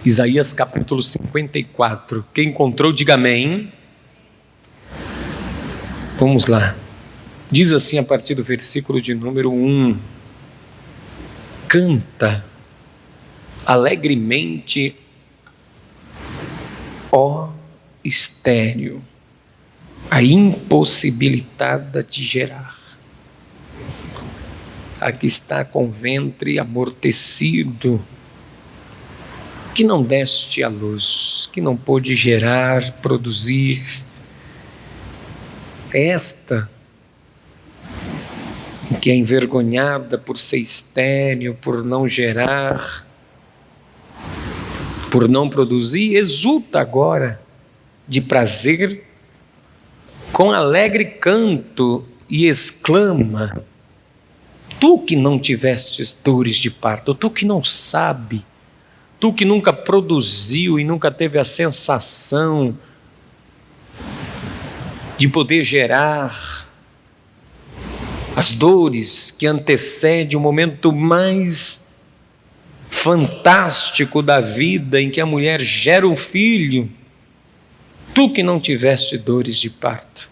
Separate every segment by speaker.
Speaker 1: Isaías capítulo 54. Quem encontrou, diga amém. Vamos lá. Diz assim a partir do versículo de número 1. Canta alegremente, ó estéril, a impossibilitada de gerar. Aqui está com o ventre amortecido, que não deste à luz, que não pôde gerar, produzir. Esta, que é envergonhada por ser estéril, por não gerar, por não produzir, exulta agora de prazer, com alegre canto, e exclama: tu que não tivestes dores de parto, tu que não sabe, tu que nunca produziu e nunca teve a sensação de poder gerar, as dores que antecedem o momento mais fantástico da vida, em que a mulher gera um filho, tu que não tiveste dores de parto,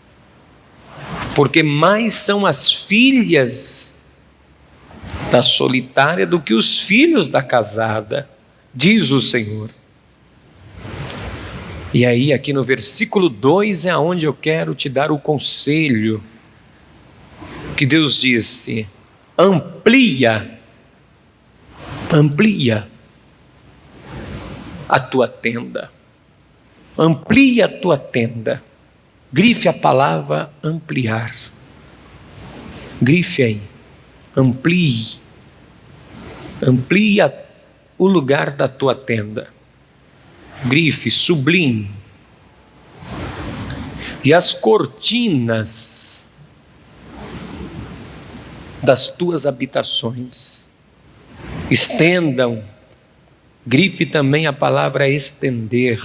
Speaker 1: porque mais são as filhas da solitária do que os filhos da casada, diz o Senhor. E aí, aqui no versículo 2 é onde eu quero te dar o conselho, que Deus disse: amplia a tua tenda, amplia a tua tenda. Grife a palavra ampliar, grife aí, amplia o lugar da tua tenda, grife, sublime. E as cortinas das tuas habitações estendam, grife também a palavra estender,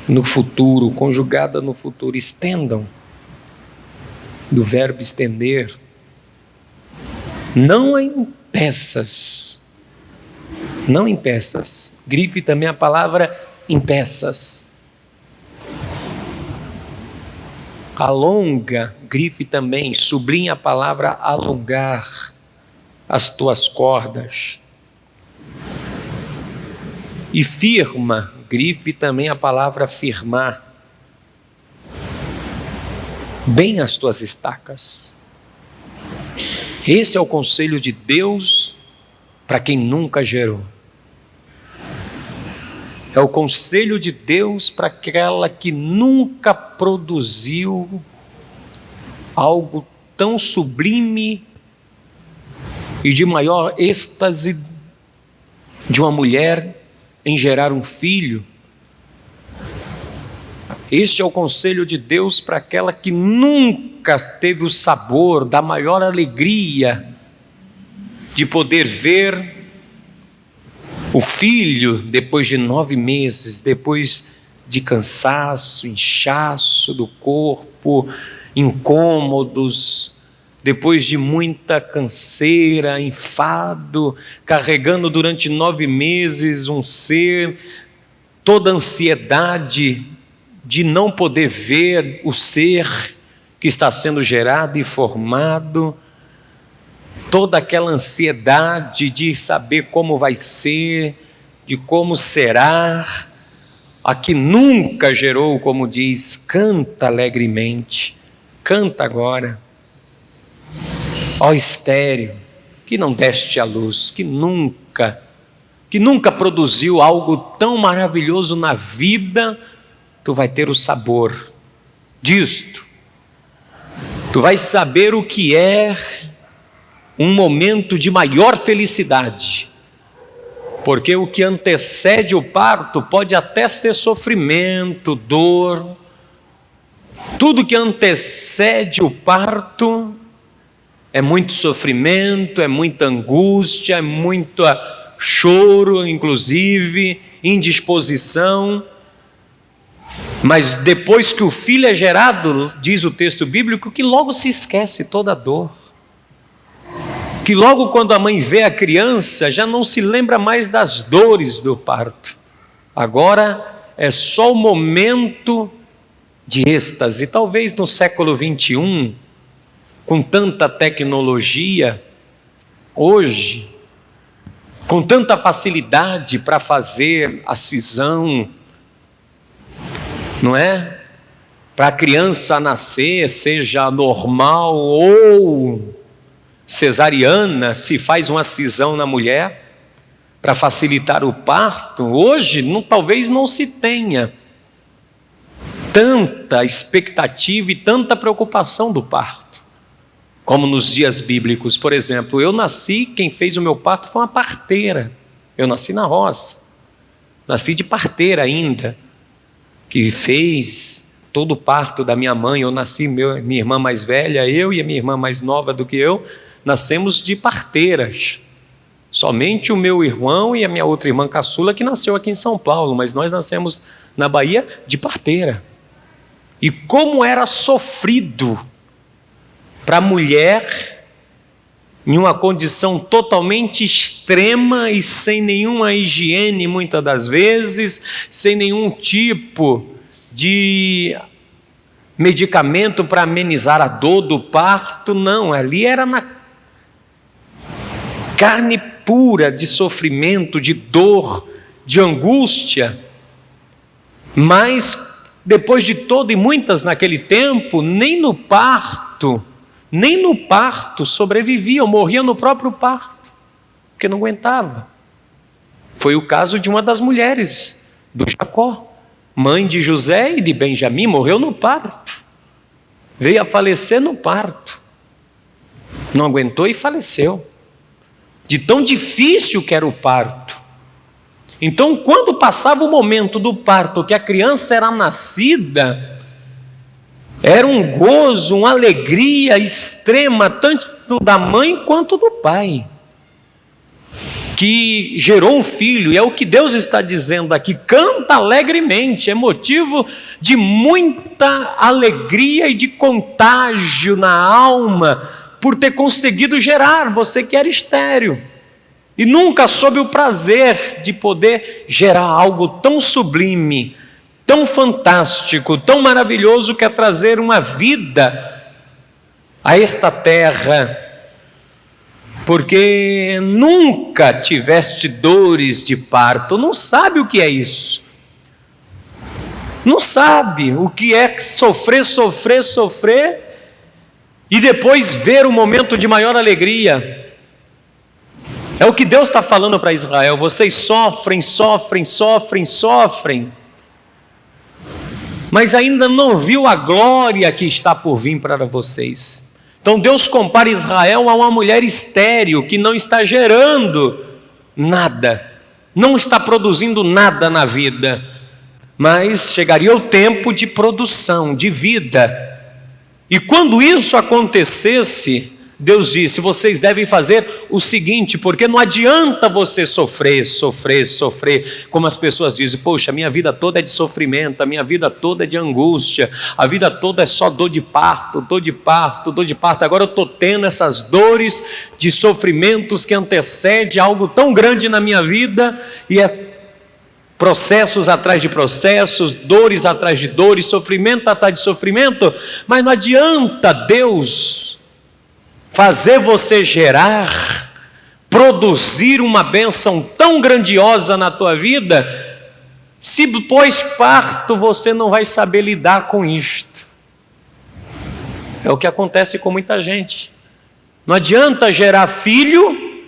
Speaker 1: no futuro, conjugada no futuro, estendam, do verbo estender, não em peças, não em peças, grife também a palavra em peças. Alonga, grife também, sublinhe a palavra alongar as tuas cordas. E firma, grife também a palavra firmar bem as tuas estacas. Esse é o conselho de Deus para quem nunca gerou. É o conselho de Deus para aquela que nunca produziu algo tão sublime e de maior êxtase de uma mulher em gerar um filho. Este é o conselho de Deus para aquela que nunca teve o sabor da maior alegria de poder ver o filho depois de 9 meses, depois de cansaço, inchaço do corpo, incômodos, depois de muita canseira, enfado, carregando durante 9 meses um ser, toda a ansiedade de não poder ver o ser que está sendo gerado e formado, toda aquela ansiedade de saber como vai ser, de como será. A que nunca gerou, como diz, canta alegremente, canta agora. Ó estéril, que não deste à luz, que nunca produziu algo tão maravilhoso na vida, tu vai ter o sabor disto. Tu vais saber o que é um momento de maior felicidade, porque o que antecede o parto pode até ser sofrimento, dor. Tudo que antecede o parto é muito sofrimento, é muita angústia, é muito choro, inclusive, indisposição. Mas depois que o filho é gerado, diz o texto bíblico, que logo se esquece toda a dor. que logo quando a mãe vê a criança, já não se lembra mais das dores do parto. Agora é só o momento de êxtase. Talvez no século 21, com tanta tecnologia, hoje, com tanta facilidade para fazer a cisão, não é? Para a criança nascer, seja normal ou cesariana, se faz uma cisão na mulher para facilitar o parto. Hoje, talvez não se tenha tanta expectativa e tanta preocupação do parto, como nos dias bíblicos. Por exemplo, eu nasci, quem fez o meu parto foi uma parteira. Eu nasci na roça, nasci de parteira ainda, que fez todo o parto da minha mãe. Eu nasci, minha irmã mais velha, eu e a minha irmã mais nova do que eu, nascemos de parteiras. Somente o meu irmão e a minha outra irmã caçula que nasceu aqui em São Paulo, mas nós nascemos na Bahia de parteira. E como era sofrido para a mulher, em uma condição totalmente extrema e sem nenhuma higiene, muitas das vezes, sem nenhum tipo de medicamento para amenizar a dor do parto. Não, ali era na carne pura de sofrimento, de dor, de angústia. Mas depois de todo, e muitas naquele tempo, nem no parto sobreviviam, morriam no próprio parto, porque não aguentava. Foi o caso de uma das mulheres do Jacó, mãe de José e de Benjamim, morreu no parto, veio a falecer no parto, não aguentou e faleceu, de tão difícil que era o parto. Então, quando passava o momento do parto, que a criança era nascida, era um gozo, uma alegria extrema, tanto da mãe quanto do pai, que gerou um filho. E é o que Deus está dizendo aqui: canta alegremente. É motivo de muita alegria e de contágio na alma, por ter conseguido gerar, você que era estéril e nunca soube o prazer de poder gerar algo tão sublime, tão fantástico, tão maravilhoso, que é trazer uma vida a esta terra, porque nunca tiveste dores de parto, não sabe o que é isso, não sabe o que é sofrer e depois ver o momento de maior alegria. É o que Deus está falando para Israel: vocês sofrem, mas ainda não viu a glória que está por vir para vocês. Então Deus compara Israel a uma mulher estéril, que não está gerando nada, não está produzindo nada na vida, mas chegaria o tempo de produção, de vida. E quando isso acontecesse, Deus disse: vocês devem fazer o seguinte, porque não adianta você sofrer, como as pessoas dizem: poxa, a minha vida toda é de sofrimento, a minha vida toda é de angústia, a vida toda é só dor de parto, agora eu estou tendo essas dores de sofrimentos que antecedem algo tão grande na minha vida, e é processos atrás de processos, dores atrás de dores, sofrimento atrás de sofrimento. Mas não adianta Deus fazer você gerar, produzir uma bênção tão grandiosa na tua vida, se pós-parto você não vai saber lidar com isto. É o que acontece com muita gente. Não adianta gerar filho,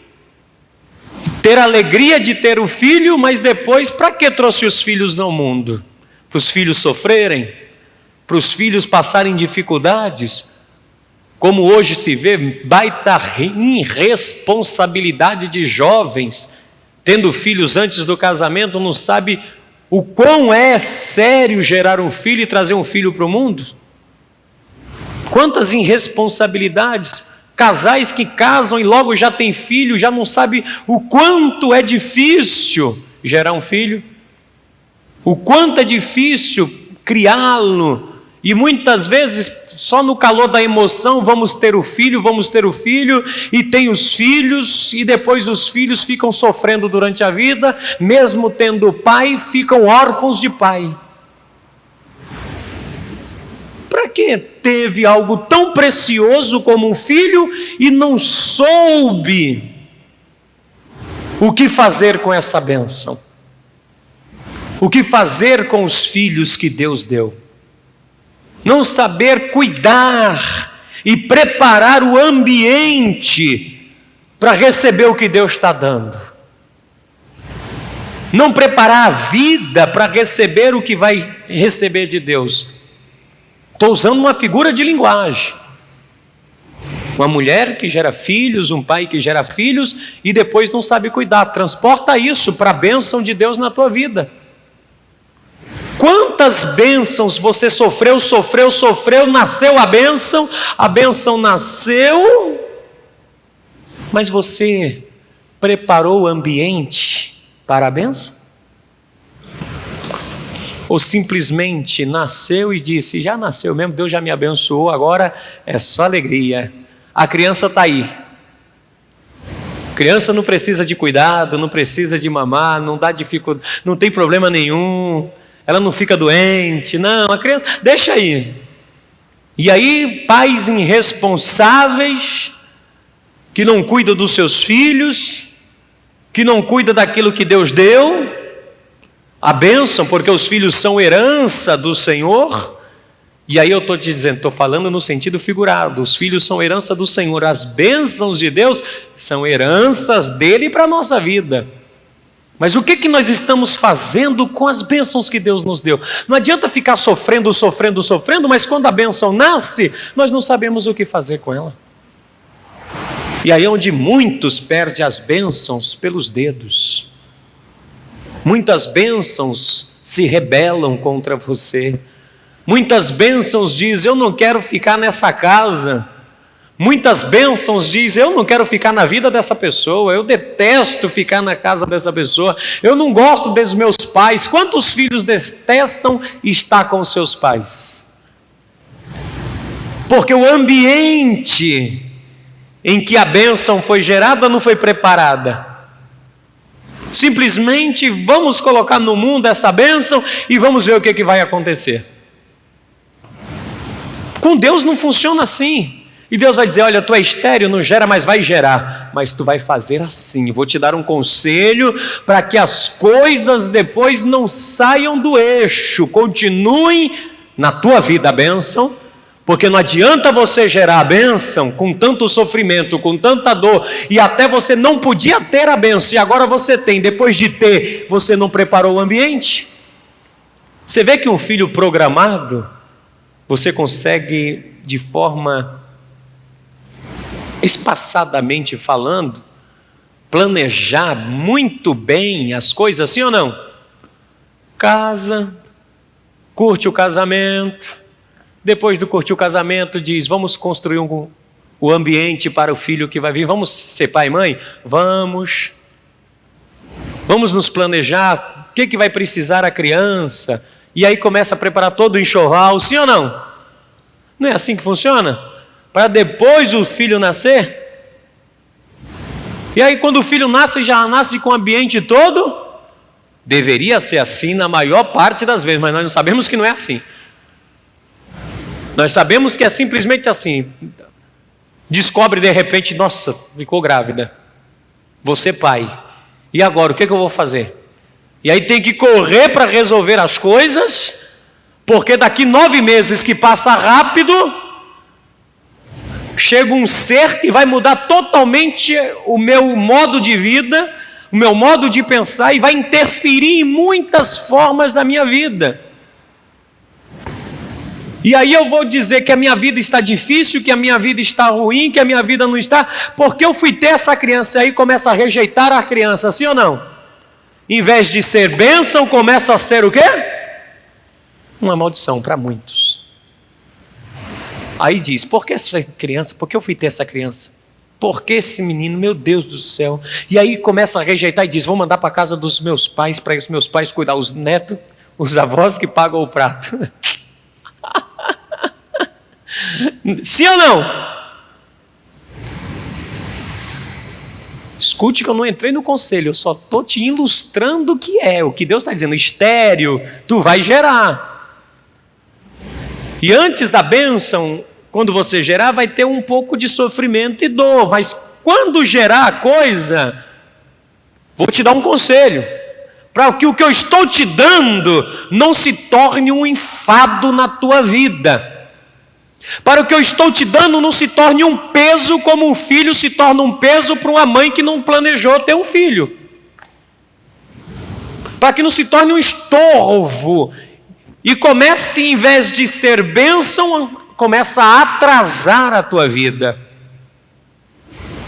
Speaker 1: ter a alegria de ter o filho, mas depois, para que trouxe os filhos no mundo? Para os filhos sofrerem? Para os filhos passarem dificuldades? Como hoje se vê, baita irresponsabilidade de jovens, tendo filhos antes do casamento, não sabe o quão é sério gerar um filho e trazer um filho para o mundo? Quantas irresponsabilidades! Casais que casam e logo já tem filho, já não sabe o quanto é difícil gerar um filho, o quanto é difícil criá-lo, e muitas vezes só no calor da emoção, vamos ter o filho, e tem os filhos, e depois os filhos ficam sofrendo durante a vida, mesmo tendo pai, ficam órfãos de pai. Para que teve algo tão precioso como um filho e não soube o que fazer com essa bênção? O que fazer com os filhos que Deus deu? Não saber cuidar e preparar o ambiente para receber o que Deus está dando. Não preparar a vida para receber o que vai receber de Deus. Estou usando uma figura de linguagem. Uma mulher que gera filhos, um pai que gera filhos e depois não sabe cuidar. Transporta isso para a bênção de Deus na tua vida. Quantas bênçãos você sofreu, nasceu a bênção nasceu, mas você preparou o ambiente para a bênção? Ou simplesmente nasceu e disse, já nasceu mesmo, Deus já me abençoou, agora é só alegria. A criança está aí. Criança não precisa de cuidado, não precisa de mamar, não dá dificuldade, não tem problema nenhum. Ela não fica doente, não, a criança, deixa aí. E aí, pais irresponsáveis, que não cuidam dos seus filhos, que não cuidam daquilo que Deus deu, a bênção, porque os filhos são herança do Senhor. E aí eu estou te dizendo, estou falando no sentido figurado, os filhos são herança do Senhor, as bênçãos de Deus são heranças dele para a nossa vida. Mas o que nós estamos fazendo com as bênçãos que Deus nos deu? Não adianta ficar sofrendo, mas quando a bênção nasce, nós não sabemos o que fazer com ela. E aí é onde muitos perdem as bênçãos pelos dedos. Muitas bênçãos se rebelam contra você. Muitas bênçãos dizem, eu não quero ficar nessa casa. Muitas bênçãos dizem, eu não quero ficar na vida dessa pessoa, eu detesto ficar na casa dessa pessoa, eu não gosto dos meus pais. Quantos filhos detestam estar com os seus pais? Porque o ambiente em que a bênção foi gerada não foi preparada. Simplesmente vamos colocar no mundo essa bênção e vamos ver o que vai acontecer. Com Deus não funciona assim. E Deus vai dizer, olha, tu é estéril, não gera, mas vai gerar. Mas tu vai fazer assim, vou te dar um conselho para que as coisas depois não saiam do eixo, continuem na tua vida a bênção, porque não adianta você gerar a bênção com tanto sofrimento, com tanta dor, e até você não podia ter a bênção, e agora você tem, depois de ter, você não preparou o ambiente. Você vê que um filho programado, você consegue de forma espaçadamente falando, planejar muito bem as coisas, sim ou não? Casa, curte o casamento, depois de curtir o casamento diz, vamos construir o ambiente para o filho que vai vir, vamos ser pai e mãe? Vamos nos planejar, o que vai precisar a criança, e aí começa a preparar todo o enxoval, sim ou não? Não é assim que funciona? Para depois o filho nascer? E aí quando o filho nasce, já nasce com o ambiente todo? Deveria ser assim na maior parte das vezes, mas nós não sabemos que não é assim. Nós sabemos que é simplesmente assim. Descobre de repente, nossa, ficou grávida. Vou ser pai. E agora, o que eu vou fazer? E aí tem que correr para resolver as coisas, porque daqui 9 meses que passa rápido, chega um ser que vai mudar totalmente o meu modo de vida, o meu modo de pensar, e vai interferir em muitas formas da minha vida. E aí eu vou dizer que a minha vida está difícil, que a minha vida está ruim, que a minha vida não está, porque eu fui ter essa criança, e aí começa a rejeitar a criança, sim ou não? Em vez de ser bênção, começa a ser o quê? Uma maldição para muitos. Aí diz, por que essa criança? Por que eu fui ter essa criança? Por que esse menino? Meu Deus do céu. E aí começa a rejeitar e diz, vou mandar para a casa dos meus pais, para os meus pais cuidar, os netos, os avós que pagam o prato. Sim ou não? Escute que eu não entrei no conselho, eu só estou te ilustrando o que é, o que Deus está dizendo. Estéril, tu vai gerar. E antes da bênção, quando você gerar, vai ter um pouco de sofrimento e dor. Mas quando gerar a coisa, vou te dar um conselho. Para que o que eu estou te dando não se torne um enfado na tua vida. Para o que eu estou te dando não se torne um peso, como um filho se torna um peso para uma mãe que não planejou ter um filho. Para que não se torne um estorvo e comece, em vez de ser bênção, começa a atrasar a tua vida.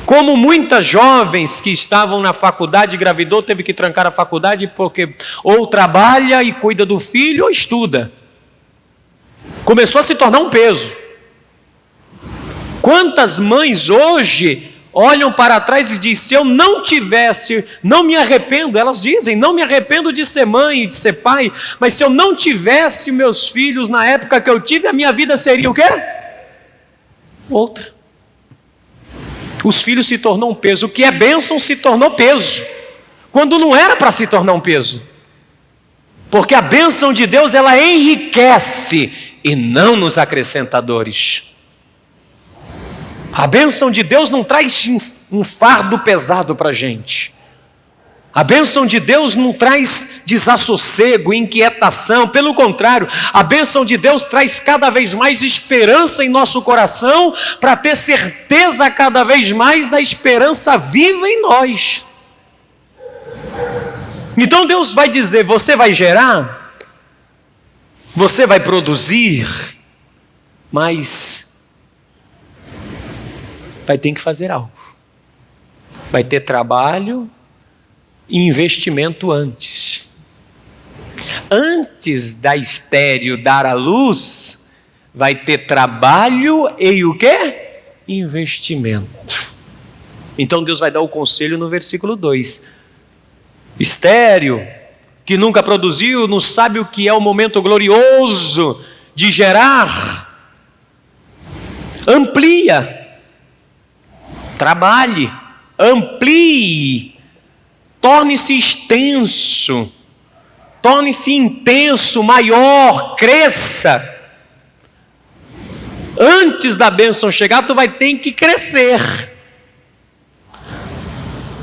Speaker 1: Como muitas jovens que estavam na faculdade, engravidou, teve que trancar a faculdade porque ou trabalha e cuida do filho ou estuda. Começou a se tornar um peso. Quantas mães hoje olham para trás e dizem, se eu não tivesse, não me arrependo, elas dizem, não me arrependo de ser mãe e de ser pai, mas se eu não tivesse meus filhos na época que eu tive, a minha vida seria o quê? Outra. Os filhos se tornou um peso, o que é bênção se tornou peso, quando não era para se tornar um peso. Porque a bênção de Deus, ela enriquece e não nos acrescenta dores. A bênção de Deus não traz um fardo pesado para a gente. A bênção de Deus não traz desassossego, inquietação. Pelo contrário, a bênção de Deus traz cada vez mais esperança em nosso coração, para ter certeza cada vez mais da esperança viva em nós. Então Deus vai dizer, você vai gerar, você vai produzir, mas vai ter que fazer algo. Vai ter trabalho e investimento antes. Antes da estéril dar à luz, vai ter trabalho e o quê? Investimento. Então Deus vai dar o conselho no versículo 2. Estéril, que nunca produziu, não sabe o que é o momento glorioso de gerar. Amplia. Trabalhe, amplie, torne-se extenso, torne-se intenso, maior, cresça. Antes da bênção chegar, tu vai ter que crescer.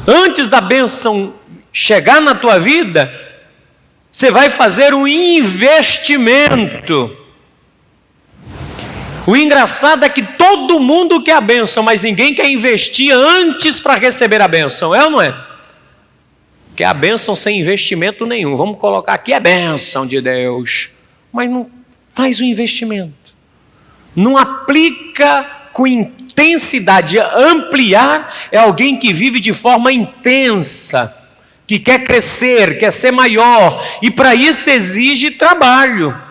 Speaker 1: Antes da bênção chegar na tua vida, você vai fazer um investimento. O engraçado é que todo mundo quer a bênção, mas ninguém quer investir antes para receber a bênção, é ou não é? Que é a bênção sem investimento nenhum. Vamos colocar aqui a bênção de Deus, mas não faz o investimento. Não aplica com intensidade. Ampliar é alguém que vive de forma intensa, que quer crescer, quer ser maior, e para isso exige trabalho.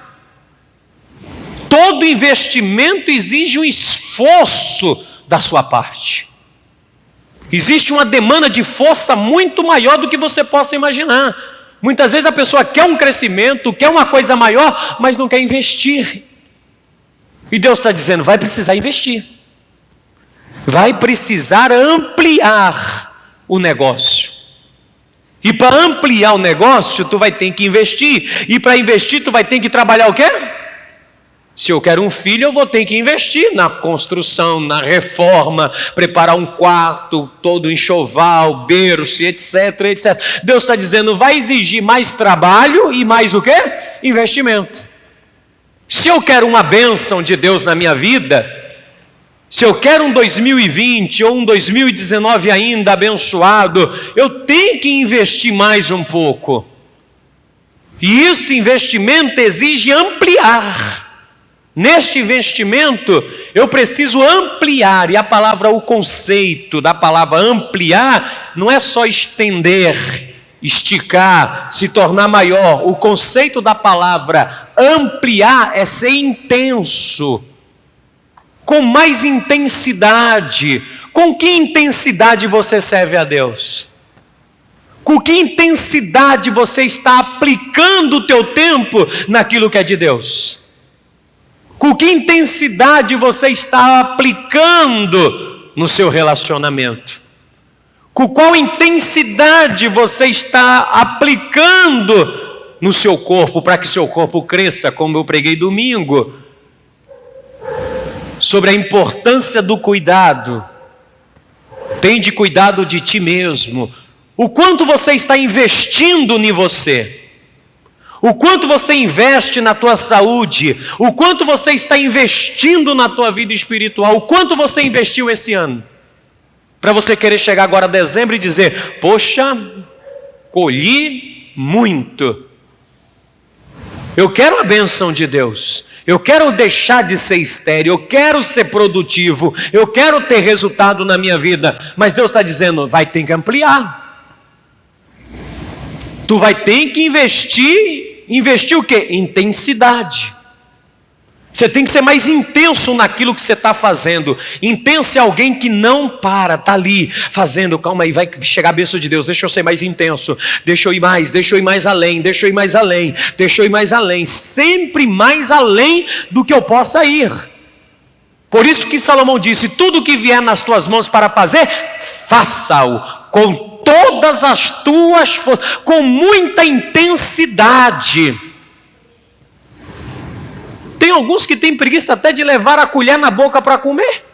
Speaker 1: Todo investimento exige um esforço da sua parte. Existe uma demanda de força muito maior do que você possa imaginar. Muitas vezes a pessoa quer um crescimento, quer uma coisa maior, mas não quer investir. E Deus está dizendo, vai precisar investir. Vai precisar ampliar o negócio. E para ampliar o negócio, tu vai ter que investir. E para investir, tu vai ter que trabalhar o quê? Se eu quero um filho, eu vou ter que investir na construção, na reforma, preparar um quarto, todo enxoval, berço, etc, etc. Deus está dizendo, vai exigir mais trabalho e mais o quê? Investimento. Se eu quero uma bênção de Deus na minha vida, se eu quero um 2020 ou um 2019 ainda abençoado, eu tenho que investir mais um pouco. E esse investimento exige ampliar. Neste investimento, eu preciso ampliar, e a palavra, o conceito da palavra ampliar, não é só estender, esticar, se tornar maior. O conceito da palavra ampliar é ser intenso, com mais intensidade. Com que intensidade você serve a Deus? Com que intensidade você está aplicando o teu tempo naquilo que é de Deus? Com que intensidade você está aplicando no seu relacionamento? Com qual intensidade você está aplicando no seu corpo, para que seu corpo cresça, como eu preguei domingo, sobre a importância do cuidado. Tende cuidado de ti mesmo. O quanto você está investindo em você? O quanto você investe na tua saúde? O quanto você está investindo na tua vida espiritual? O quanto você investiu esse ano? Para você querer chegar agora a dezembro e dizer: poxa, colhi muito. Eu quero a bênção de Deus. Eu quero deixar de ser estéril. Eu quero ser produtivo. Eu quero ter resultado na minha vida. Mas Deus está dizendo: vai ter que ampliar. Tu vai ter que investir. Investir o quê? Intensidade. Você tem que ser mais intenso naquilo que você está fazendo. Intenso é alguém que não para, está ali fazendo. Calma aí, vai chegar a bênção de Deus. Deixa eu ser mais intenso. Deixa eu ir mais, deixa eu ir mais além, deixa eu ir mais além, deixa eu ir mais além. Sempre mais além do que eu possa ir. Por isso que Salomão disse: tudo que vier nas tuas mãos para fazer, faça-o com todas as tuas forças, com muita intensidade. Tem alguns que têm preguiça até de levar a colher na boca para comer.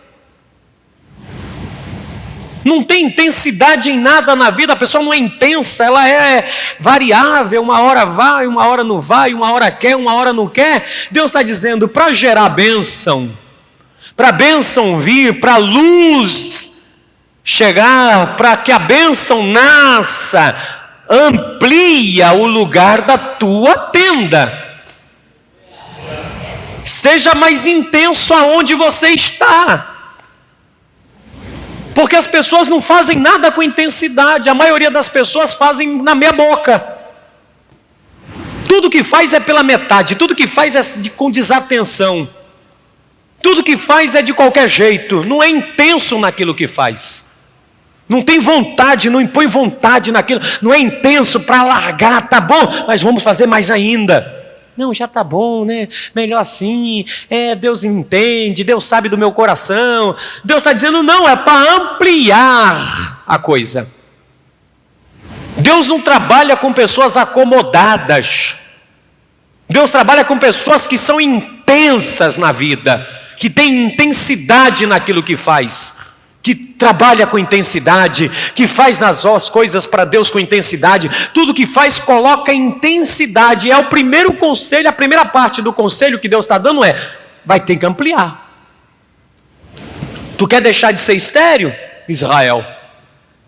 Speaker 1: Não tem intensidade em nada na vida, a pessoa não é intensa, ela é variável, uma hora vai, uma hora não vai, uma hora quer, uma hora não quer. Deus está dizendo: para gerar bênção, para a bênção vir, para a luz chegar, para que a bênção nasça, amplia o lugar da tua tenda. Seja mais intenso aonde você está. Porque as pessoas não fazem nada com intensidade. A maioria das pessoas fazem na meia boca. Tudo que faz é pela metade. Tudo que faz é com desatenção. Tudo que faz é de qualquer jeito. Não é intenso naquilo que faz. Não tem vontade, não impõe vontade naquilo. Não é intenso para largar. Tá bom, mas vamos fazer mais ainda. Não, já está bom, né? Melhor assim. Deus entende, Deus sabe do meu coração. Deus está dizendo: não, é para ampliar a coisa. Deus não trabalha com pessoas acomodadas. Deus trabalha com pessoas que são intensas na vida, que têm intensidade naquilo que faz, que trabalha com intensidade, que faz as coisas para Deus com intensidade. Tudo que faz coloca intensidade. É o primeiro conselho, a primeira parte do conselho que Deus está dando vai ter que ampliar. Tu quer deixar de ser estéril, Israel?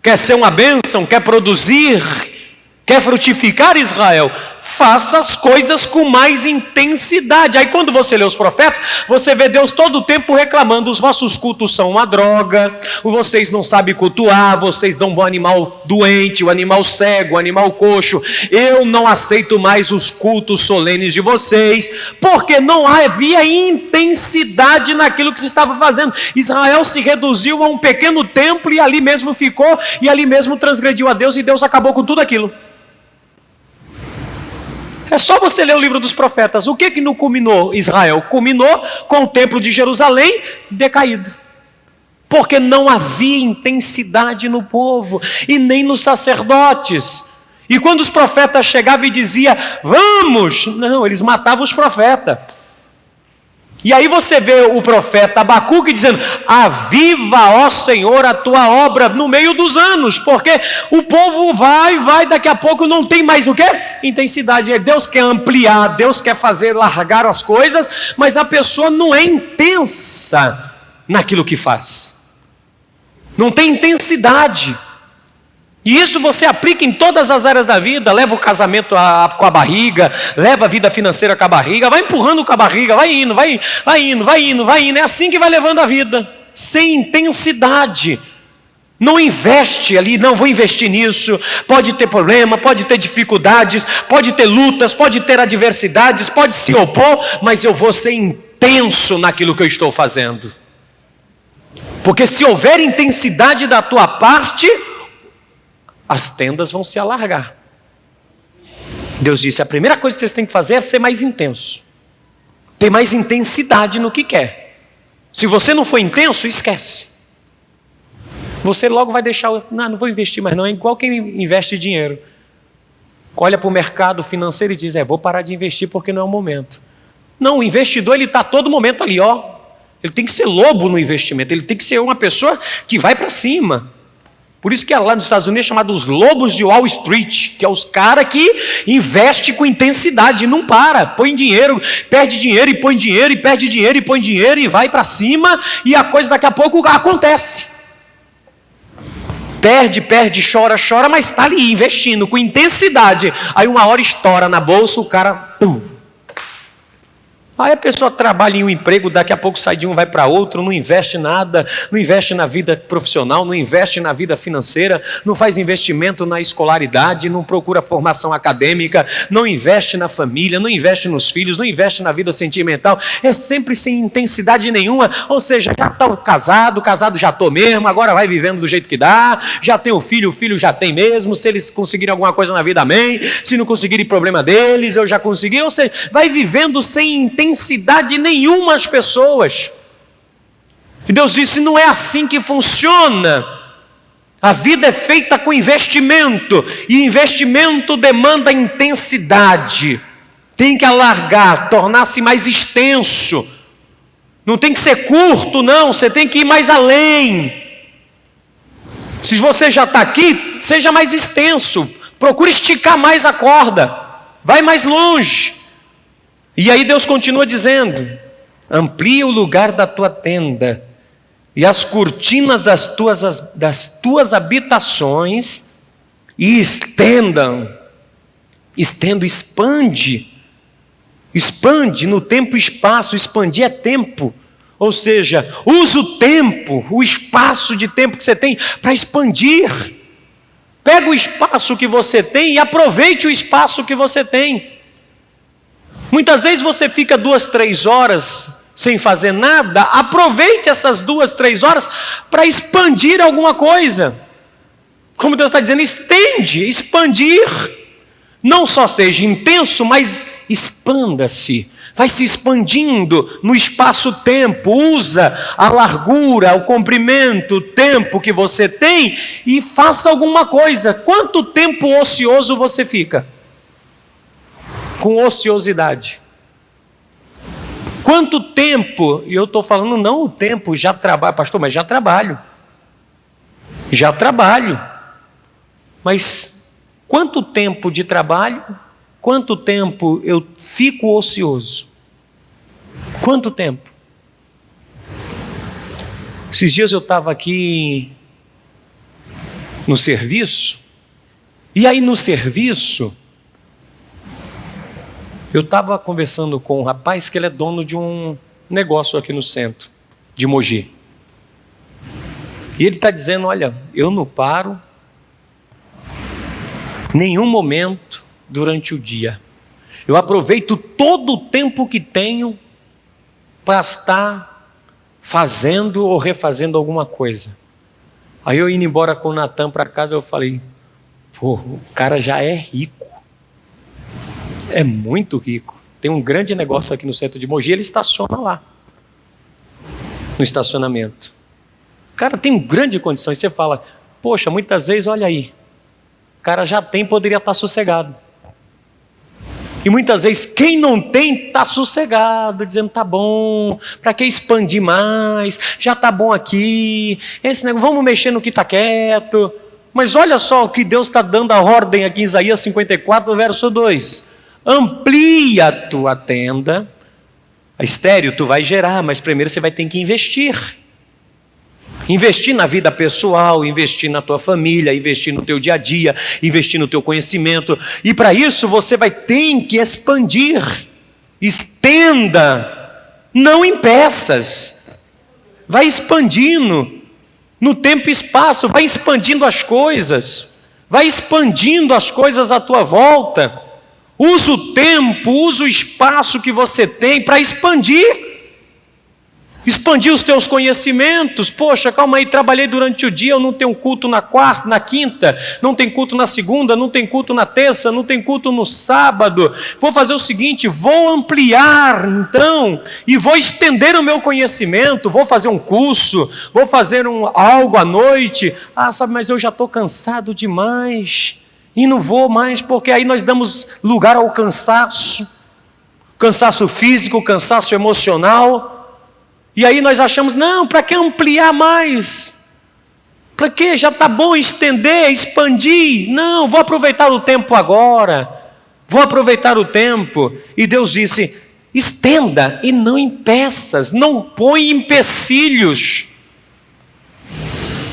Speaker 1: Quer ser uma bênção? Quer produzir? Quer frutificar, Israel? Faça as coisas com mais intensidade. Aí quando você lê os profetas, você vê Deus todo o tempo reclamando: os vossos cultos são uma droga, vocês não sabem cultuar, vocês dão um animal doente, o animal cego, o animal coxo. Eu não aceito mais os cultos solenes de vocês, porque não havia intensidade naquilo que se estava fazendo. Israel se reduziu a um pequeno templo e ali mesmo ficou, e ali mesmo transgrediu a Deus, e Deus acabou com tudo aquilo. É só você ler o livro dos profetas. O que não culminou Israel? Culminou com o templo de Jerusalém decaído. Porque não havia intensidade no povo e nem nos sacerdotes. E quando os profetas chegavam e diziam: vamos, não, eles matavam os profetas. E aí você vê o profeta Abacuque dizendo: aviva, ó Senhor, a tua obra no meio dos anos, porque o povo vai, daqui a pouco não tem mais o quê? Intensidade. Deus quer ampliar, Deus quer fazer largar as coisas, mas a pessoa não é intensa naquilo que faz. Não tem intensidade. E isso você aplica em todas as áreas da vida. Leva o casamento com a barriga, leva a vida financeira com a barriga, vai empurrando com a barriga, vai indo. É assim que vai levando a vida, sem intensidade. Não investe ali: não vou investir nisso. Pode ter problema, pode ter dificuldades, pode ter lutas, pode ter adversidades, pode se opor, mas eu vou ser intenso naquilo que eu estou fazendo. Porque se houver intensidade da tua parte, as tendas vão se alargar. Deus disse: a primeira coisa que vocês têm que fazer é ser mais intenso. ter mais intensidade no que quer. Se você não for intenso, esquece. Você logo vai deixar, não vou investir mais não, é igual quem investe dinheiro. Olha para o mercado financeiro e diz, vou parar de investir porque não é o momento. Não, o investidor ele está todo momento ali, ele tem que ser lobo no investimento, ele tem que ser uma pessoa que vai para cima. Por isso que lá nos Estados Unidos é chamado os lobos de Wall Street, que é os caras que investem com intensidade e não para, põe dinheiro, perde dinheiro e põe dinheiro e perde dinheiro e põe dinheiro e vai para cima e a coisa daqui a pouco acontece. Perde, chora, mas está ali investindo com intensidade. Aí uma hora estoura na bolsa, o cara... Aí a pessoa trabalha em um emprego, daqui a pouco sai de um, vai para outro, não investe nada, não investe na vida profissional, não investe na vida financeira, não faz investimento na escolaridade, não procura formação acadêmica, não investe na família, não investe nos filhos, não investe na vida sentimental, é sempre sem intensidade nenhuma, ou seja, já está casado já estou mesmo, agora vai vivendo do jeito que dá, já tem o filho já tem mesmo, se eles conseguirem alguma coisa na vida, amém, se não conseguirem, problema deles, eu já consegui, ou seja, vai vivendo sem intensidade nenhuma as pessoas. E Deus disse, não é assim que funciona. A vida é feita com investimento, e investimento demanda intensidade. Tem que alargar, tornar-se mais extenso. Não tem que ser curto, não, você tem que ir mais além. Se você já está aqui, seja mais extenso, procure esticar mais a corda, vai mais longe. E aí Deus continua dizendo, amplia o lugar da tua tenda, e as cortinas das tuas habitações, e expande no tempo e espaço, expandir é tempo, ou seja, usa o tempo, o espaço de tempo que você tem para expandir, pega o espaço que você tem e aproveite o espaço que você tem. Muitas vezes você fica 2, 3 horas sem fazer nada, aproveite essas 2, 3 horas para expandir alguma coisa. Como Deus está dizendo, expandir. Não só seja intenso, mas expanda-se. Vai se expandindo no espaço-tempo. Usa a largura, o comprimento, o tempo que você tem e faça alguma coisa. Quanto tempo ocioso você fica? Com ociosidade. Quanto tempo, e eu estou falando não o tempo, já trabalho, pastor, mas já trabalho. Mas quanto tempo de trabalho, quanto tempo eu fico ocioso? Quanto tempo? Esses dias eu estava aqui no serviço, e aí no serviço, eu estava conversando com um rapaz que ele é dono de um negócio aqui no centro, de Mogi. E ele está dizendo, olha, eu não paro nenhum momento durante o dia. Eu aproveito todo o tempo que tenho para estar fazendo ou refazendo alguma coisa. Aí eu indo embora com o Natan para casa, eu falei, o cara já é rico. É muito rico. Tem um grande negócio aqui no centro de Mogi, ele estaciona lá, no estacionamento. O cara tem grande condição, e você fala, poxa, muitas vezes, olha aí, o cara já tem, poderia estar sossegado. E muitas vezes, quem não tem, está sossegado, dizendo, tá bom, para que expandir mais, já tá bom aqui, esse negócio, vamos mexer no que está quieto. Mas olha só o que Deus está dando a ordem aqui em Isaías 54, verso 2. Amplia a tua tenda, a estéreo tu vai gerar, mas primeiro você vai ter que investir. Investir na vida pessoal, investir na tua família, investir no teu dia a dia, investir no teu conhecimento. E para isso você vai ter que expandir. Estenda, não em peças. Vai expandindo no tempo e espaço, vai expandindo as coisas. Vai expandindo as coisas à tua volta. Usa o tempo, usa o espaço que você tem para expandir. Expandir os teus conhecimentos. Poxa, calma aí, trabalhei durante o dia, eu não tenho culto na quarta, na quinta, não tem culto na segunda, não tem culto na terça, não tem culto no sábado. Vou fazer o seguinte, vou ampliar então, e vou estender o meu conhecimento, vou fazer um curso, vou fazer algo à noite. Sabe, mas eu já estou cansado demais, e não vou mais, porque aí nós damos lugar ao cansaço físico, cansaço emocional. E aí nós achamos, não, para que ampliar mais? Para que? Já está bom estender, expandir. Não, vou aproveitar o tempo agora. Vou aproveitar o tempo. E Deus disse, estenda e não impeças, não põe empecilhos.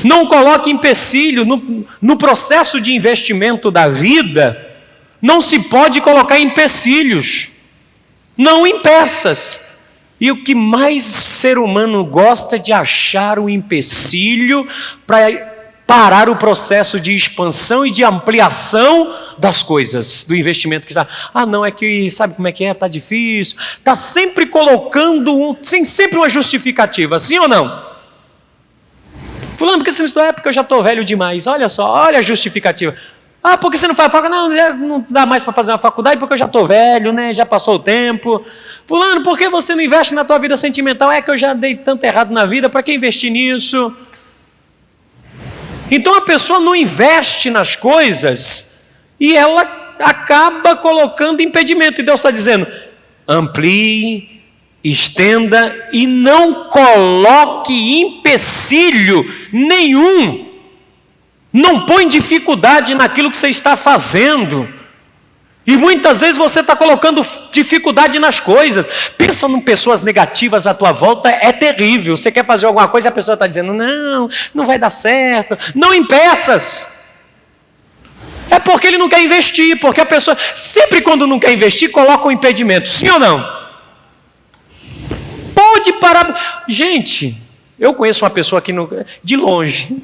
Speaker 1: Não coloque empecilho no processo de investimento da vida. Não se pode colocar empecilhos. Não impeças. E o que mais ser humano gosta é de achar o empecilho para parar o processo de expansão e de ampliação das coisas, do investimento que está. Não, é que sabe como é que é? Está difícil. Está sempre colocando, sempre uma justificativa, sim ou não? Fulano, porque você não estudou? Porque eu já estou velho demais. Olha só, olha a justificativa. Porque você não faz faculdade? Não dá mais para fazer uma faculdade porque eu já estou velho, né? Já passou o tempo. Fulano, por que você não investe na tua vida sentimental? É que eu já dei tanto errado na vida, para que investir nisso? Então a pessoa não investe nas coisas e ela acaba colocando impedimento. E Deus está dizendo, amplie, estenda e não coloque empecilho nenhum. Não põe dificuldade naquilo que você está fazendo. E muitas vezes você está colocando dificuldade nas coisas. Pensa em pessoas negativas à tua volta, é terrível. Você quer fazer alguma coisa e a pessoa está dizendo, não vai dar certo. Não impeças. É porque ele não quer investir. Porque a pessoa, sempre quando não quer investir, coloca um impedimento. Sim ou não? Pode parar. Gente, eu conheço uma pessoa aqui de longe.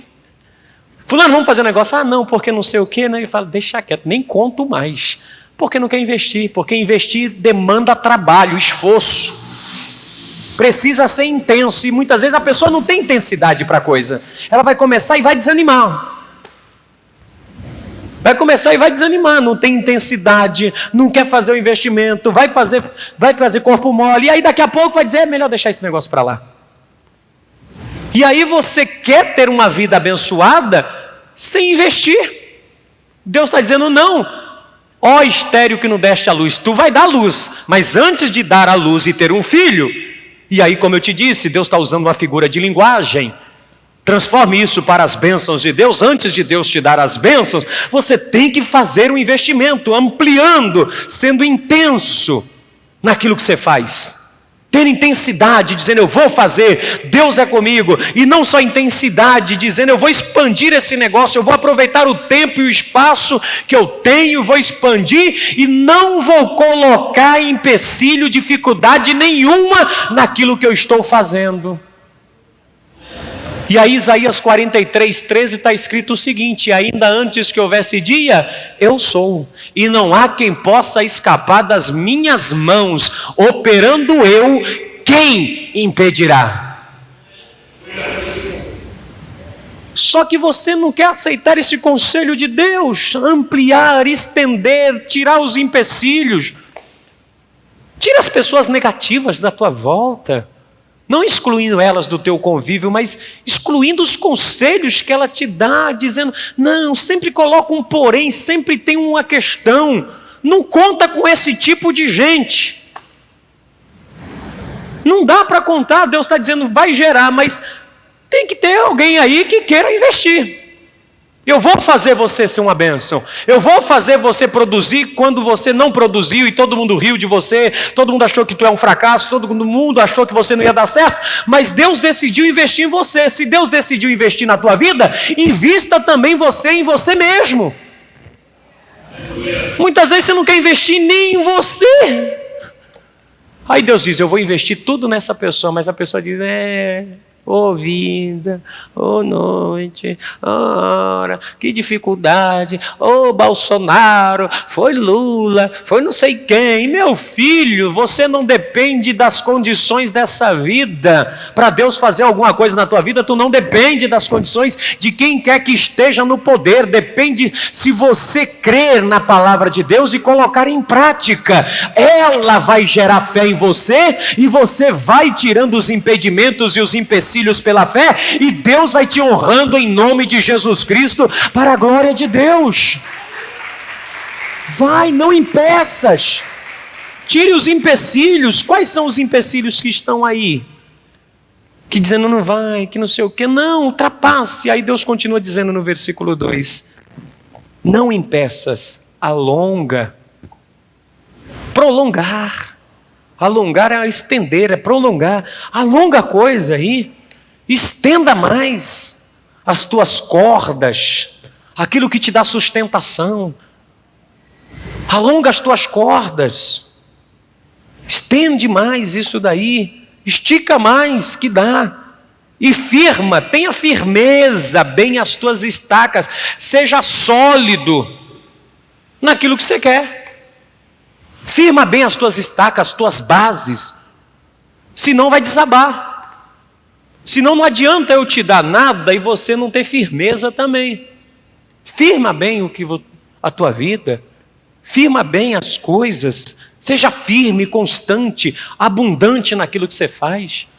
Speaker 1: Fulano, vamos fazer um negócio? Não, porque não sei o quê, né? Ele fala, deixa quieto, nem conto mais. Porque não quer investir. Porque investir demanda trabalho, esforço. Precisa ser intenso. E muitas vezes a pessoa não tem intensidade para a coisa. Ela vai começar e vai desanimar. Vai começar e vai desanimar. Não tem intensidade, não quer fazer o investimento, vai fazer corpo mole. E aí daqui a pouco vai dizer, é melhor deixar esse negócio para lá. E aí você quer ter uma vida abençoada sem investir. Deus está dizendo, não. Ó estéril que não deste a luz, tu vai dar a luz. Mas antes de dar a luz e ter um filho, e aí como eu te disse, Deus está usando uma figura de linguagem. Transforme isso para as bênçãos de Deus. Antes de Deus te dar as bênçãos, você tem que fazer um investimento, ampliando, sendo intenso naquilo que você faz. Ter intensidade, dizendo eu vou fazer, Deus é comigo. E não só intensidade, dizendo eu vou expandir esse negócio, eu vou aproveitar o tempo e o espaço que eu tenho, vou expandir e não vou colocar empecilho, dificuldade nenhuma naquilo que eu estou fazendo. E aí Isaías 43:13 está escrito o seguinte, ainda antes que houvesse dia, eu sou, e não há quem possa escapar das minhas mãos, operando eu, quem impedirá? Só que você não quer aceitar esse conselho de Deus, ampliar, estender, tirar os empecilhos, tira as pessoas negativas da tua volta, não excluindo elas do teu convívio, mas excluindo os conselhos que ela te dá, dizendo, não, sempre coloca um porém, sempre tem uma questão, não conta com esse tipo de gente. Não dá para contar, Deus está dizendo, vai gerar, mas tem que ter alguém aí que queira investir. Eu vou fazer você ser uma bênção. Eu vou fazer você produzir quando você não produziu e todo mundo riu de você, todo mundo achou que tu é um fracasso, todo mundo achou que você não ia dar certo, mas Deus decidiu investir em você. Se Deus decidiu investir na tua vida, invista também você em você mesmo. Muitas vezes você não quer investir nem em você. Aí Deus diz, eu vou investir tudo nessa pessoa, mas a pessoa diz, Ô vida, ô noite, ô hora, que dificuldade, ô Bolsonaro, foi Lula, foi não sei quem. Meu filho, você não depende das condições dessa vida. Para Deus fazer alguma coisa na tua vida, tu não depende das condições de quem quer que esteja no poder. Depende se você crer na palavra de Deus e colocar em prática. Ela vai gerar fé em você e você vai tirando os impedimentos e os empecilhos pela fé, e Deus vai te honrando em nome de Jesus Cristo, para a glória de Deus. Vai, não impeças. Tire os empecilhos. Quais são os empecilhos que estão aí? Que dizendo não vai, que não sei o que. Não, ultrapasse. Aí Deus continua dizendo no versículo 2: não impeças, alonga. Prolongar. Alongar é estender, é prolongar. Alonga a coisa aí. Estenda mais as tuas cordas, aquilo que te dá sustentação. Alonga as tuas cordas. Estende mais isso daí. Estica mais que dá. E firma, tenha firmeza bem as tuas estacas. Seja sólido naquilo que você quer. Firma bem as tuas estacas, as tuas bases. Senão vai desabar. Senão não adianta eu te dar nada e você não ter firmeza também. Firma bem a tua vida. Firma bem as coisas. Seja firme, constante, abundante naquilo que você faz.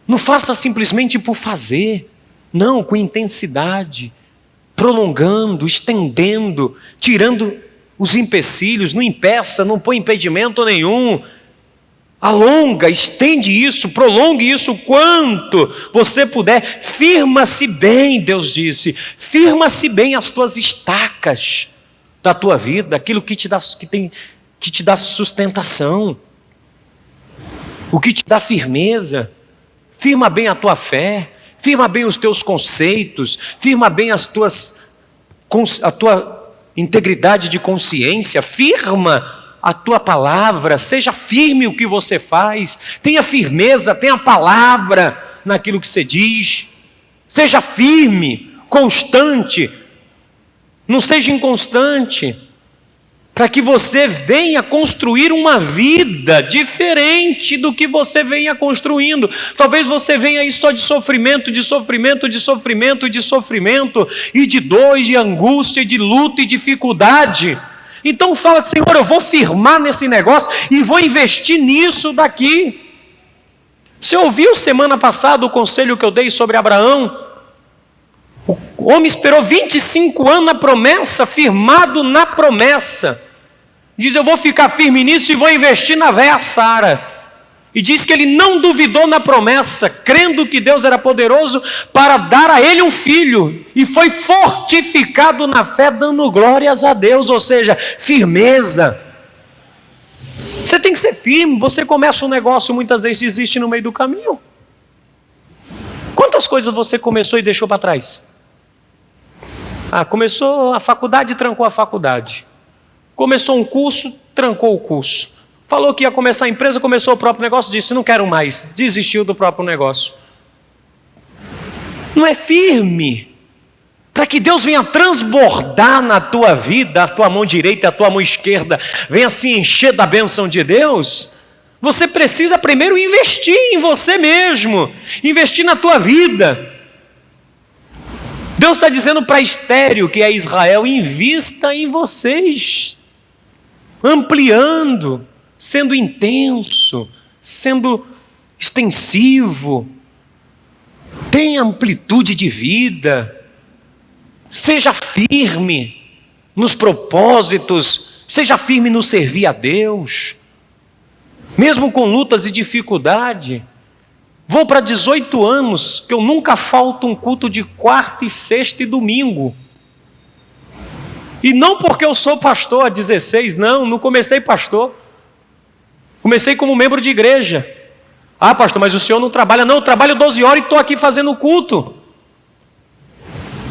Speaker 1: Não faça simplesmente por fazer. Não, com intensidade. Prolongando, estendendo, tirando os empecilhos. Não impeça, não põe impedimento nenhum. Alonga, estende isso, prolongue isso quanto você puder. Firma-se bem, Deus disse. Firma-se bem as tuas estacas da tua vida, aquilo que te dá sustentação, o que te dá firmeza. Firma bem a tua fé, firma bem os teus conceitos, firma bem a tua integridade de consciência, firma a tua palavra, seja firme o que você faz, tenha firmeza, tenha palavra naquilo que você diz, seja firme, constante, não seja inconstante, para que você venha construir uma vida diferente do que você venha construindo. Talvez você venha aí só de sofrimento, de sofrimento, de sofrimento, de sofrimento, e de dor, e de angústia, e de luta e dificuldade. Então fala, Senhor, eu vou firmar nesse negócio e vou investir nisso daqui. Você ouviu semana passada o conselho que eu dei sobre Abraão? O homem esperou 25 anos na promessa, firmado na promessa. Diz, eu vou ficar firme nisso e vou investir na véia Sara. E diz que ele não duvidou na promessa, crendo que Deus era poderoso para dar a ele um filho. E foi fortificado na fé, dando glórias a Deus, ou seja, firmeza. Você tem que ser firme. Você começa um negócio, muitas vezes desiste no meio do caminho. Quantas coisas você começou e deixou para trás? Começou a faculdade e trancou a faculdade. Começou um curso, trancou o curso. Falou que ia começar a empresa, começou o próprio negócio, disse, não quero mais, desistiu do próprio negócio. Não é firme, para que Deus venha transbordar na tua vida, a tua mão direita, a tua mão esquerda, venha se encher da bênção de Deus. Você precisa primeiro investir em você mesmo, investir na tua vida. Deus está dizendo para Estéreo, que é Israel, invista em vocês, ampliando, sendo intenso, sendo extensivo, tenha amplitude de vida, seja firme nos propósitos, seja firme no servir a Deus, mesmo com lutas e dificuldade. Vou para 18 anos, que eu nunca falto um culto de quarta e sexta e domingo. E não porque eu sou pastor há 16, não comecei pastor. Comecei como membro de igreja. Pastor, mas o senhor não trabalha? Não, eu trabalho 12 horas e estou aqui fazendo culto.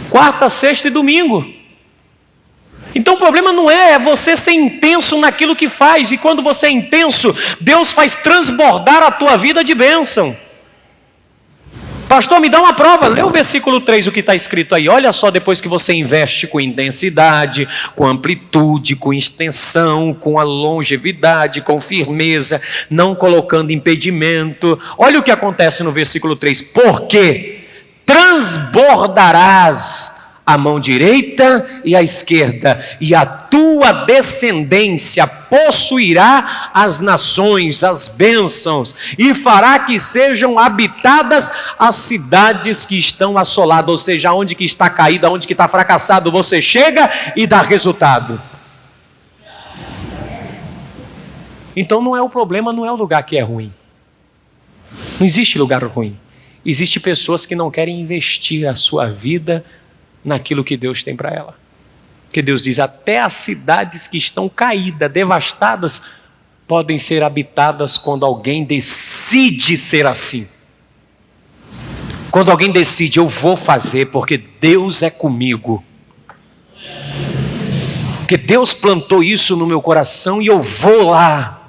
Speaker 1: Quarta, sexta e domingo. Então o problema não é você ser intenso naquilo que faz. E quando você é intenso, Deus faz transbordar a tua vida de bênção. Pastor, me dá uma prova. Lê o versículo 3, o que está escrito aí. Olha só, depois que você investe com intensidade, com amplitude, com extensão, com a longevidade, com firmeza, não colocando impedimento. Olha o que acontece no versículo 3. Porque transbordarás a mão direita e a esquerda, e a tua descendência possuirá as nações, as bênçãos, e fará que sejam habitadas as cidades que estão assoladas, ou seja, onde que está caído, onde que está fracassado, você chega e dá resultado. Então não é o problema, não é o lugar que é ruim. Não existe lugar ruim. Existem pessoas que não querem investir a sua vida naquilo que Deus tem para ela. Porque Deus diz, até as cidades que estão caídas, devastadas, podem ser habitadas quando alguém decide ser assim. Quando alguém decide, eu vou fazer porque Deus é comigo. Porque Deus plantou isso no meu coração e eu vou lá.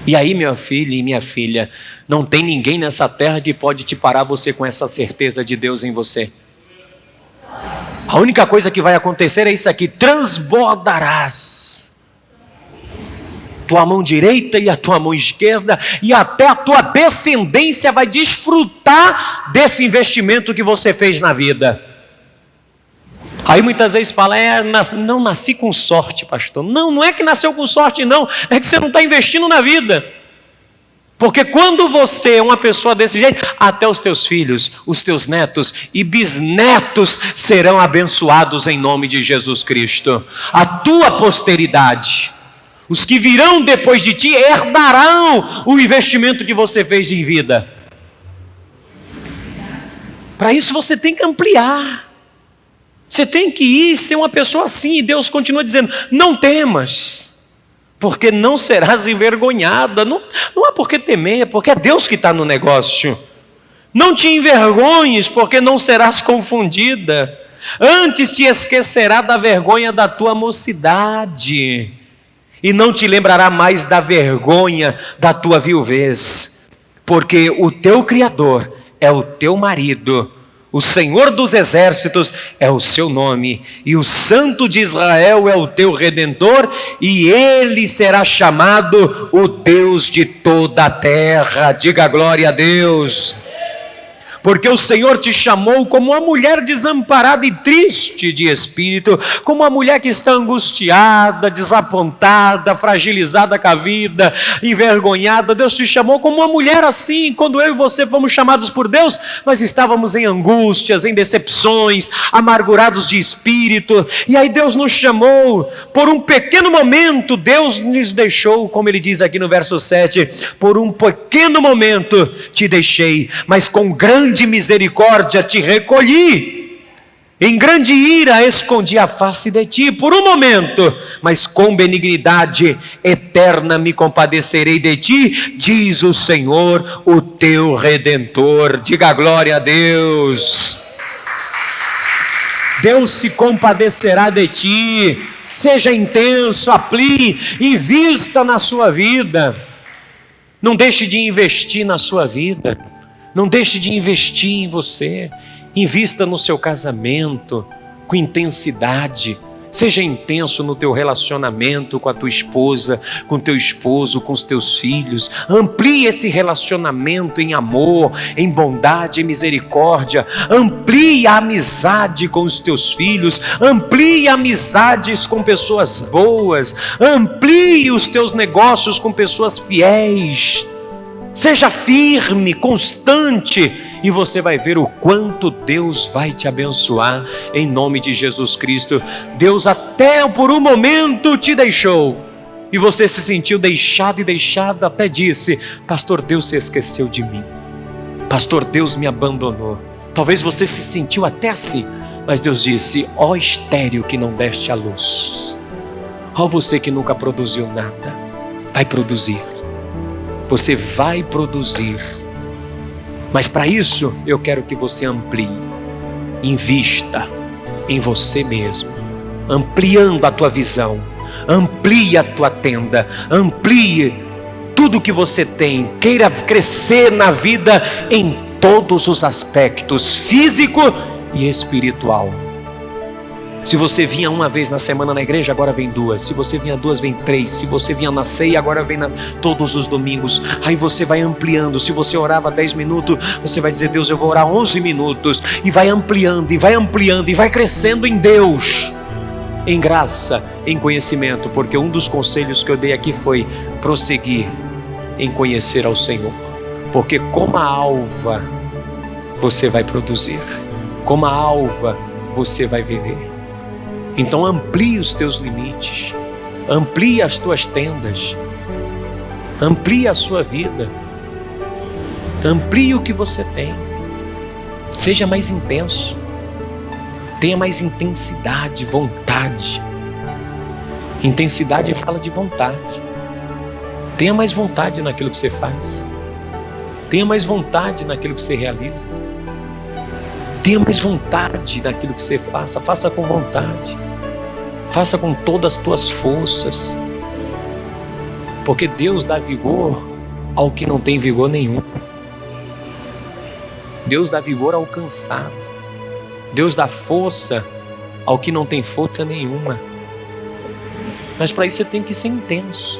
Speaker 1: E aí, meu filho e minha filha, não tem ninguém nessa terra que pode te parar você com essa certeza de Deus em você. A única coisa que vai acontecer é isso aqui: transbordarás tua mão direita e a tua mão esquerda, e até a tua descendência vai desfrutar desse investimento que você fez na vida. Aí muitas vezes fala, não nasci com sorte, pastor. Não é que nasceu com sorte, não, é que você não está investindo na vida. Porque quando você é uma pessoa desse jeito, até os teus filhos, os teus netos e bisnetos serão abençoados em nome de Jesus Cristo. A tua posteridade, os que virão depois de ti, herdarão o investimento que você fez em vida. Para isso você tem que ampliar. Você tem que ir ser uma pessoa assim. E Deus continua dizendo, não temas, porque não serás envergonhada. Não há por que temer, é porque é Deus que está no negócio. Não te envergonhes, porque não serás confundida. Antes te esquecerá da vergonha da tua mocidade, e não te lembrará mais da vergonha da tua viuvez. Porque o teu Criador é o teu marido, o Senhor dos exércitos é o seu nome, e o Santo de Israel é o teu Redentor, e ele será chamado o Deus de toda a terra. Diga glória a Deus. Porque o Senhor te chamou como uma mulher desamparada e triste de espírito, como uma mulher que está angustiada, desapontada, fragilizada com a vida, envergonhada. Deus te chamou como uma mulher assim. Quando eu e você fomos chamados por Deus, nós estávamos em angústias, em decepções, amargurados de espírito, e aí Deus nos chamou. Por um pequeno momento Deus nos deixou, como ele diz aqui no verso 7, por um pequeno momento te deixei, mas com grande misericórdia te recolhi, em grande ira escondi a face de ti. Por um momento, mas com benignidade eterna me compadecerei de ti, diz o Senhor, o teu Redentor. Diga glória a Deus. Deus se compadecerá de ti. Seja intenso, aplique, invista na sua vida. Não deixe de investir na sua vida. Não deixe de investir em você. Invista no seu casamento com intensidade. Seja intenso no teu relacionamento com a tua esposa, com o teu esposo, com os teus filhos. Amplie esse relacionamento em amor, em bondade, em misericórdia. Amplie a amizade com os teus filhos. Amplie amizades com pessoas boas. Amplie os teus negócios com pessoas fiéis. Seja firme, constante, e você vai ver o quanto Deus vai te abençoar em nome de Jesus Cristo. Deus até por um momento te deixou, e você se sentiu deixado e deixada, até disse, pastor, Deus se esqueceu de mim, pastor, Deus me abandonou. Talvez você se sentiu até assim, mas Deus disse, ó estéril que não deste a luz, ó você que nunca produziu nada, vai produzir. Você vai produzir, mas para isso eu quero que você amplie, invista em você mesmo, ampliando a tua visão, amplie a tua tenda, amplie tudo que você tem, queira crescer na vida em todos os aspectos, físico e espiritual. Se você vinha uma vez na semana na igreja, agora vem 2. Se você vinha 2, vem 3. Se você vinha na ceia, agora vem todos os domingos. Aí você vai ampliando. Se você orava 10 minutos, você vai dizer: Deus, eu vou orar 11 minutos. E vai ampliando, e vai ampliando, e vai crescendo em Deus, em graça, em conhecimento. Porque um dos conselhos que eu dei aqui foi prosseguir em conhecer ao Senhor. Porque como a alva você vai produzir, como a alva você vai viver. Então amplie os teus limites, amplie as tuas tendas, amplie a sua vida, amplie o que você tem, seja mais intenso, tenha mais intensidade, vontade. Intensidade fala de vontade. Tenha mais vontade naquilo que você faz, tenha mais vontade naquilo que você realiza, tenha mais vontade naquilo que você faça, faça com vontade, faça com todas as tuas forças, porque Deus dá vigor ao que não tem vigor nenhum. Deus dá vigor ao cansado, Deus dá força ao que não tem força nenhuma. Mas para isso você tem que ser intenso,